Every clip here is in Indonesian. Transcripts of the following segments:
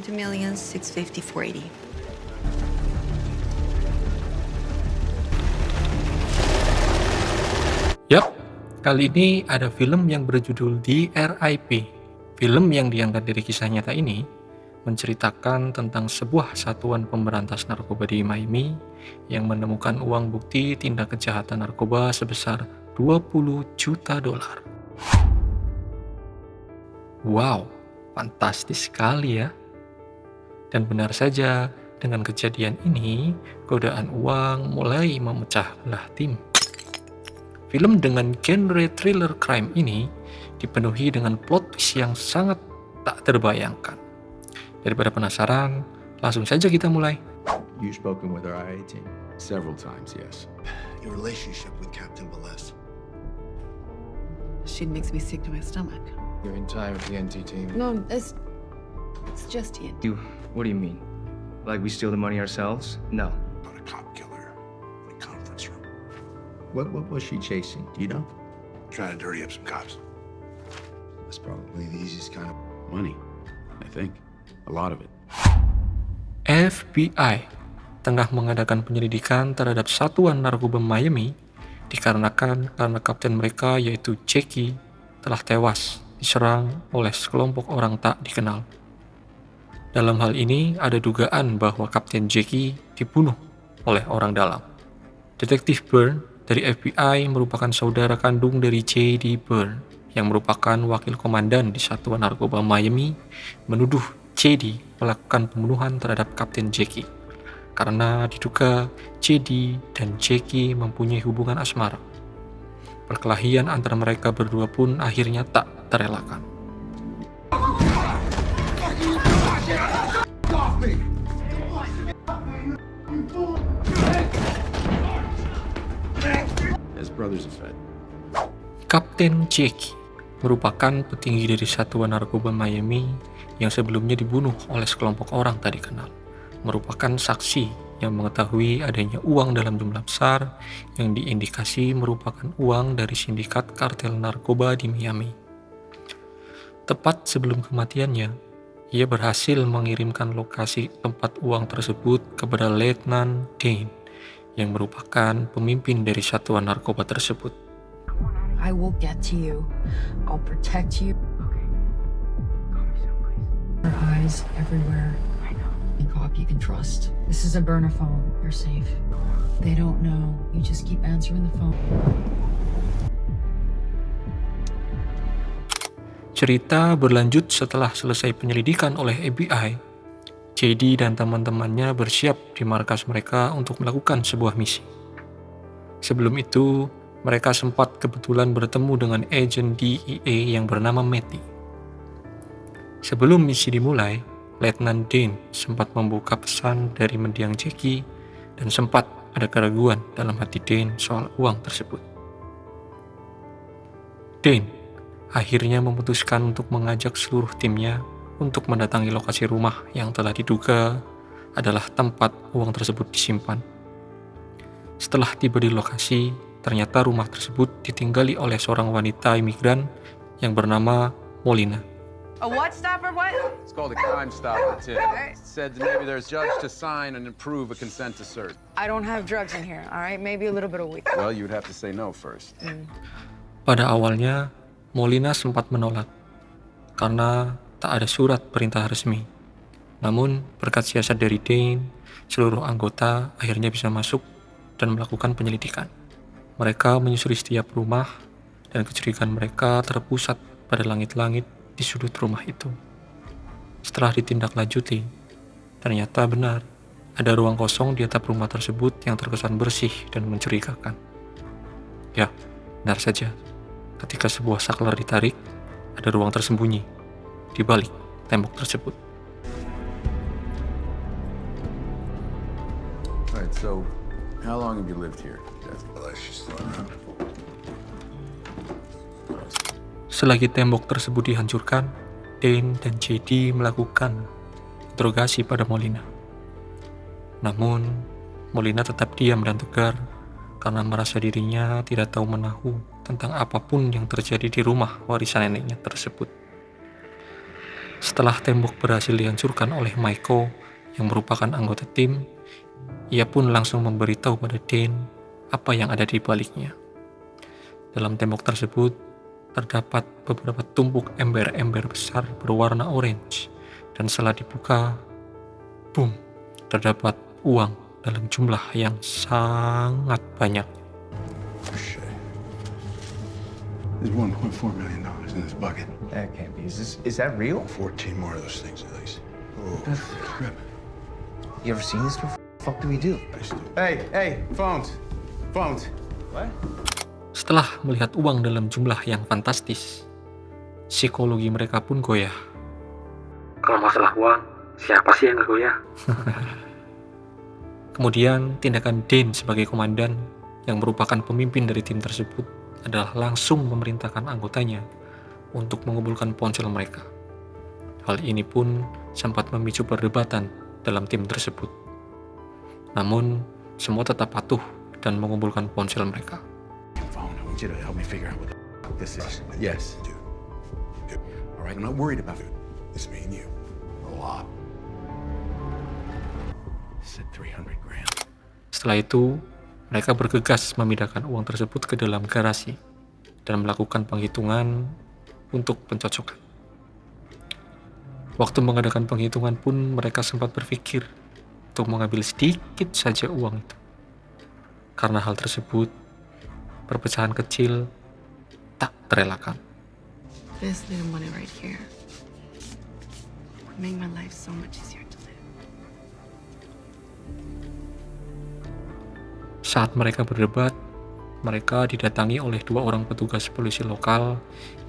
20,650,480. Yap, kali ini ada film yang berjudul DRIP. Film yang diangkat dari kisah nyata ini menceritakan tentang sebuah satuan pemberantas narkoba di Miami yang menemukan uang bukti tindak kejahatan narkoba sebesar 20 juta dolar. Wow, fantastis sekali ya. Dan benar saja, dengan kejadian ini, godaan uang mulai memecah belah tim. Film dengan genre thriller crime ini dipenuhi dengan plot twist yang sangat tak terbayangkan. Daripada penasaran, langsung saja kita mulai. You've spoken with our IA team? Several times, yes. Your relationship with Captain Velez. She makes me sick to my stomach. You're in tie with the NT team? No, it's just it. What do you mean? Like we steal the money ourselves? No. About a cop killer in a conference room. What was she chasing? Do you know? Trying to dirty up some cops. That's probably the easiest kind of money, I think. A lot of it. FBI tengah mengadakan penyelidikan terhadap satuan narkoba Miami dikarenakan karena kapten mereka yaitu Jackie telah tewas diserang oleh sekelompok orang tak dikenal. Dalam hal ini ada dugaan bahwa Kapten Jackie dibunuh oleh orang dalam. Detektif Byrne dari FBI merupakan saudara kandung dari J.D. Byrne yang merupakan wakil komandan di satuan narkoba Miami menuduh J.D. melakukan pembunuhan terhadap Kapten Jackie karena diduga J.D. dan Jackie mempunyai hubungan asmara. Perkelahian antara mereka berdua pun akhirnya tak terelakkan. As brothers of Fed. Kapten Jackie merupakan petinggi dari satuan narkoba Miami yang sebelumnya dibunuh oleh sekelompok orang tak dikenal. Merupakan saksi yang mengetahui adanya uang dalam jumlah besar yang diindikasi merupakan uang dari sindikat kartel narkoba di Miami. Tepat sebelum kematiannya, ia berhasil mengirimkan lokasi tempat uang tersebut kepada Letnan Dane yang merupakan pemimpin dari satuan narkoba tersebut. I will get to you. I'll protect you. Our eyes everywhere. I know. A cop you can trust. This is a burner phone. You're safe. They don't know. You just keep answering the phone. Cerita berlanjut setelah selesai penyelidikan oleh FBI. JD dan teman-temannya bersiap di markas mereka untuk melakukan sebuah misi. Sebelum itu, mereka sempat kebetulan bertemu dengan agen DEA yang bernama Matty. Sebelum misi dimulai, Letnan Dane sempat membuka pesan dari mendiang Jackie dan sempat ada keraguan dalam hati Dane soal uang tersebut. Dane akhirnya memutuskan untuk mengajak seluruh timnya untuk mendatangi lokasi rumah yang telah diduga adalah tempat uang tersebut disimpan. Setelah tiba di lokasi, ternyata rumah tersebut ditinggali oleh seorang wanita imigran yang bernama Molina. A what stopper? What? It's called a crime stopper tip. It said maybe there's judge to sign and approve a consent to search. I don't have drugs in here, all right? Maybe a little bit of weed. Well, you'd have to say no first. Pada awalnya, Molina sempat menolak karena tak ada surat perintah resmi. Namun, berkat siasat dari Dane, seluruh anggota akhirnya bisa masuk dan melakukan penyelidikan. Mereka menyusuri setiap rumah dan kecurigaan mereka terpusat pada langit-langit di sudut rumah itu. Setelah ditindaklanjuti, ternyata benar ada ruang kosong di atap rumah tersebut yang terkesan bersih dan mencurigakan. Ya, benar saja. Ketika sebuah saklar ditarik, ada ruang tersembunyi di balik tembok tersebut. Right, so how long have you lived here, Jesse? Velez, she's still around. Selagi tembok tersebut dihancurkan, Dane dan JD melakukan interogasi pada Molina. Namun, Molina tetap diam dan tegar karena merasa dirinya tidak tahu menahu tentang apapun yang terjadi di rumah warisan neneknya tersebut. Setelah tembok berhasil dihancurkan oleh Maiko yang merupakan anggota tim, ia pun langsung memberitahu pada Dane apa yang ada di baliknya. Dalam tembok tersebut terdapat beberapa tumpuk ember-ember besar berwarna orange, dan setelah dibuka, boom, terdapat uang dalam jumlah yang sangat banyak. Oh, shit. There's $1.4 million in this bucket. That can't be. Is that real? 14 more of those things at least. Oh, crap. You ever seen this before? Fuck do we do? Hey, phones. Phones. What? Setelah melihat uang dalam jumlah yang fantastis, psikologi mereka pun goyah. Kalau masalah uang, siapa sih yang gak goyah? Kemudian tindakan Dane sebagai komandan yang merupakan pemimpin dari tim tersebut adalah langsung memerintahkan anggotanya untuk mengumpulkan ponsel mereka. Hal ini pun sempat memicu perdebatan dalam tim tersebut. Namun, semua tetap patuh dan mengumpulkan ponsel mereka. Phone. I want you to help me figure out what the fuck this is. Yes. Dude. All right, I'm not worried about it. It's me and you. A lot. Said 300 grand. Setelah itu, mereka bergegas memindahkan uang tersebut ke dalam garasi dan melakukan penghitungan untuk pencocokan. Waktu mengadakan penghitungan pun mereka sempat berpikir untuk mengambil sedikit saja uang itu. Karena hal tersebut, perpecahan kecil tak terelakkan. This little money right here would make my life so much easier to live. Saat mereka berdebat, mereka didatangi oleh 2 orang petugas polisi lokal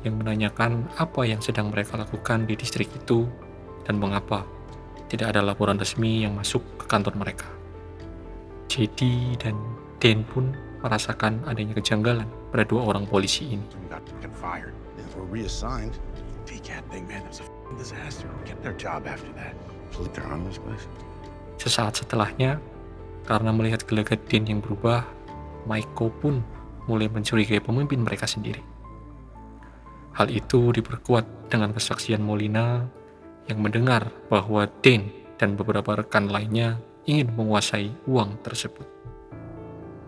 yang menanyakan apa yang sedang mereka lakukan di distrik itu dan mengapa tidak ada laporan resmi yang masuk ke kantor mereka. JD dan Dane pun merasakan adanya kejanggalan pada 2 orang polisi ini. We got fucking fired. And we're reassigned. TCAT thing, man, that was a fucking disaster. We kept their job after that. Look, they're on this place. Sesaat setelahnya, karena melihat gelagat Dane yang berubah, Maiko pun mulai mencurigai pemimpin mereka sendiri. Hal itu diperkuat dengan kesaksian Molina yang mendengar bahwa Dane dan beberapa rekan lainnya ingin menguasai uang tersebut.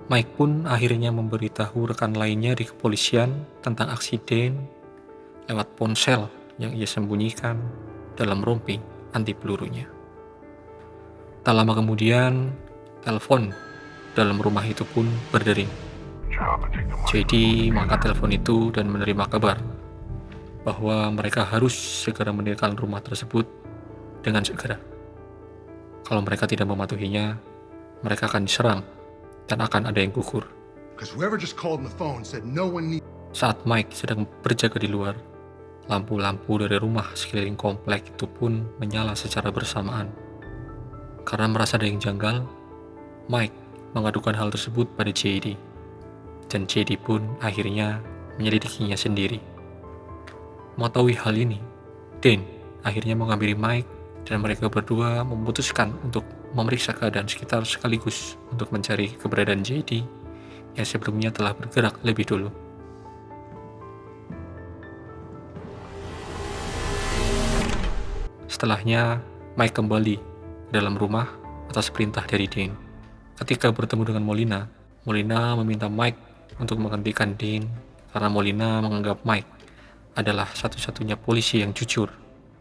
Mike pun akhirnya memberitahu rekan lainnya di kepolisian tentang aksi Dane lewat ponsel yang ia sembunyikan dalam rompi anti pelurunya. Tak lama kemudian, telepon dalam rumah itu pun berdering. JD mengangkat telepon itu dan menerima kabar bahwa mereka harus segera meninggalkan rumah tersebut dengan segera. Kalau mereka tidak mematuhinya, mereka akan diserang dan akan ada yang gugur. Because whoever just called on the phone said no one needs. Saat Mike sedang berjaga di luar, lampu-lampu dari rumah sekeliling komplek itu pun menyala secara bersamaan. Karena merasa ada yang janggal, Mike mengadukan hal tersebut pada JD. Dan JD pun akhirnya menyelidikinya sendiri. Mengetahui hal ini, Dane akhirnya menghampiri Mike dan mereka berdua memutuskan untuk memeriksa keadaan sekitar sekaligus untuk mencari keberadaan JD yang sebelumnya telah bergerak lebih dulu. Setelahnya, Mike kembali ke dalam rumah atas perintah dari Dane. Ketika bertemu dengan Molina, Molina meminta Mike untuk menghentikan Dane karena Molina menganggap Mike adalah satu-satunya polisi yang jujur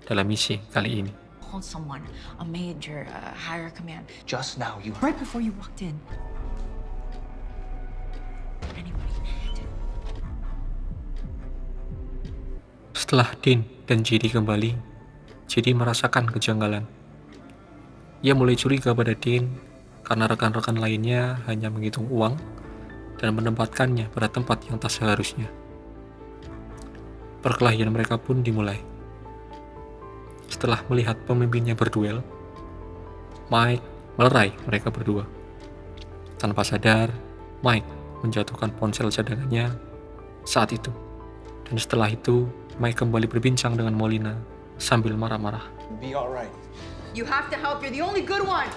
dalam misi kali ini. Called someone, a major, higher command. Just now, you. Right before you walked in. Anybody? Setelah Dane dan JD kembali, JD merasakan kejanggalan. Ia mulai curiga pada Dane karena rekan-rekan lainnya hanya menghitung uang dan menempatkannya pada tempat yang tak seharusnya. Perkelahian mereka pun dimulai. Setelah melihat pemimpinnya berduel, Mike melerai mereka berdua. Tanpa sadar, Mike menjatuhkan ponsel cadangannya saat itu. Dan setelah itu, Mike kembali berbincang dengan Molina sambil marah-marah. Be all right. You have to help. You're the only good one.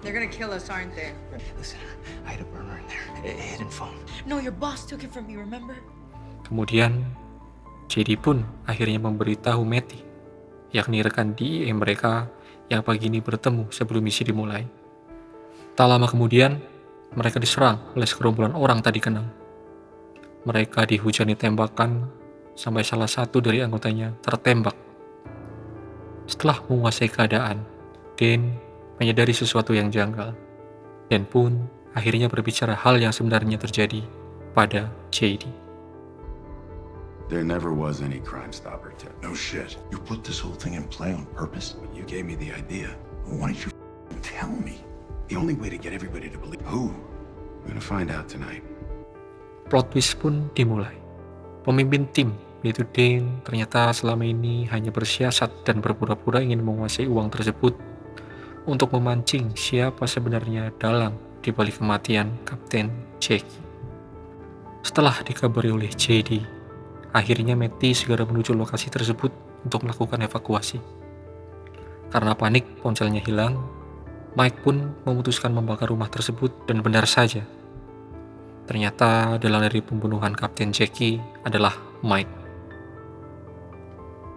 They're gonna kill us, aren't they? Listen, I had a burner in there, a hidden phone. No, your boss took it from me, remember? Kemudian, JD pun akhirnya memberitahu Matty, yakni rekan DEA mereka yang pagi ini bertemu sebelum misi dimulai. Tak lama kemudian, mereka diserang oleh segerombolan orang tak dikenal. Mereka dihujani tembakan sampai salah satu dari anggotanya tertembak. Setelah menguasai keadaan, Dan menyadari sesuatu yang janggal, dan pun akhirnya berbicara hal yang sebenarnya terjadi pada JD. There never was any Crime Stopper, Ted. No shit. You put this whole thing in play on purpose? You gave me the idea. Why don't you tell me? The only way to get everybody to believe. Who? We're gonna find out tonight. Plot twist pun dimulai. Pemimpin tim, yaitu Dan, ternyata selama ini hanya bersiasat dan berpura-pura ingin menguasai uang tersebut untuk memancing siapa sebenarnya dalang di balik kematian Kapten Jackie. Setelah dikabari oleh JD, akhirnya Matty segera menuju lokasi tersebut untuk melakukan evakuasi. Karena panik ponselnya hilang, Mike pun memutuskan membakar rumah tersebut dan benar saja. Ternyata dalang dari pembunuhan Kapten Jackie adalah Mike.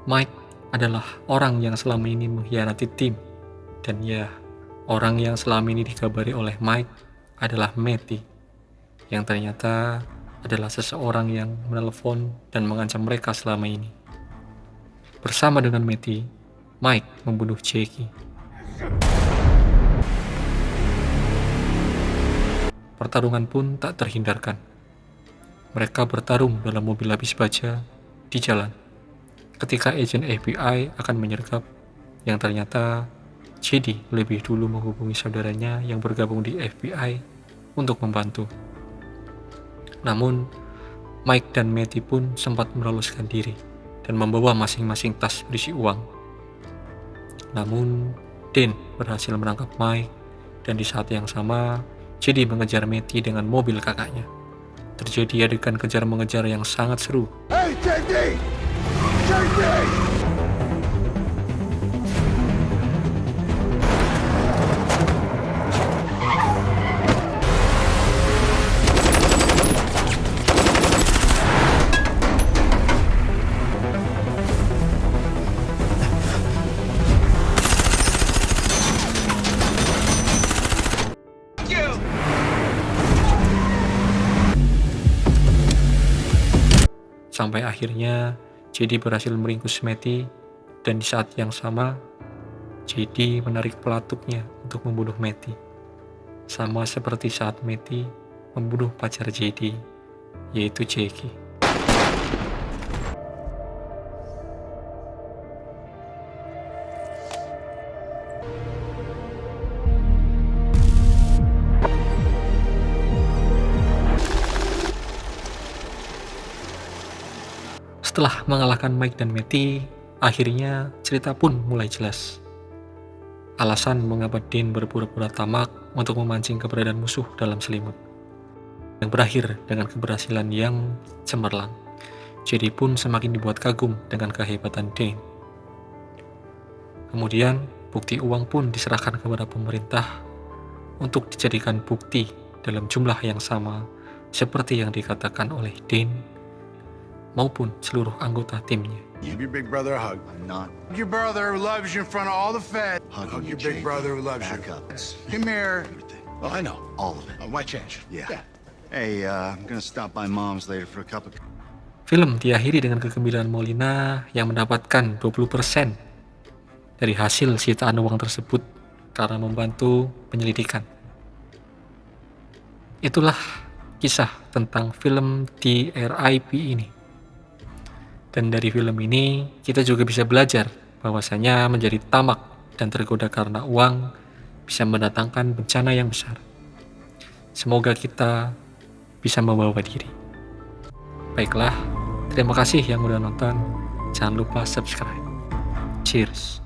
Mike adalah orang yang selama ini mengkhianati tim. Dan ya, orang yang selama ini dikabari oleh Mike adalah Matty, yang ternyata adalah seseorang yang menelpon dan mengancam mereka selama ini. Bersama dengan Matty, Mike membunuh Jackie. Pertarungan pun tak terhindarkan. Mereka bertarung dalam mobil lapis baja di jalan, ketika agen FBI akan menyergap, yang ternyata JD lebih dulu menghubungi saudaranya yang bergabung di FBI untuk membantu. Namun, Mike dan Matty pun sempat meloloskan diri dan membawa masing-masing tas berisi uang. Namun, Dan berhasil menangkap Mike, dan di saat yang sama, JD mengejar Matty dengan mobil kakaknya. Terjadi adegan kejar-mengejar yang sangat seru. Hey, JD! JD! Sampai akhirnya JD berhasil meringkus Matty, dan di saat yang sama JD menarik pelatuknya untuk membunuh Matty. Sama seperti saat Matty membunuh pacar JD, yaitu Jackie. Setelah mengalahkan Mike dan Matty, akhirnya cerita pun mulai jelas. Alasan mengapa Dan berpura-pura tamak untuk memancing keberadaan musuh dalam selimut, yang berakhir dengan keberhasilan yang cemerlang. JD pun semakin dibuat kagum dengan kehebatan Dan. Kemudian, bukti uang pun diserahkan kepada pemerintah untuk dijadikan bukti dalam jumlah yang sama seperti yang dikatakan oleh Dan maupun seluruh anggota timnya. Give your big brother a hug. I'm not Hug your brother who loves you in front of all the feds. hugging Hug you, your big Jake. brother who loves Back you. up. Come here. Everything. Oh, I know. All of it. Why change? Yeah. Hey, I'm gonna stop by Mom's later for a cup of... Film diakhiri dengan kegembiraan Molina yang mendapatkan 20% dari hasil sitaan uang tersebut karena membantu penyelidikan. Itulah kisah tentang film TRIP ini. Dan dari film ini, kita juga bisa belajar bahwasanya menjadi tamak dan tergoda karena uang bisa mendatangkan bencana yang besar. Semoga kita bisa membawa diri. Baiklah, terima kasih yang udah nonton. Jangan lupa subscribe. Cheers.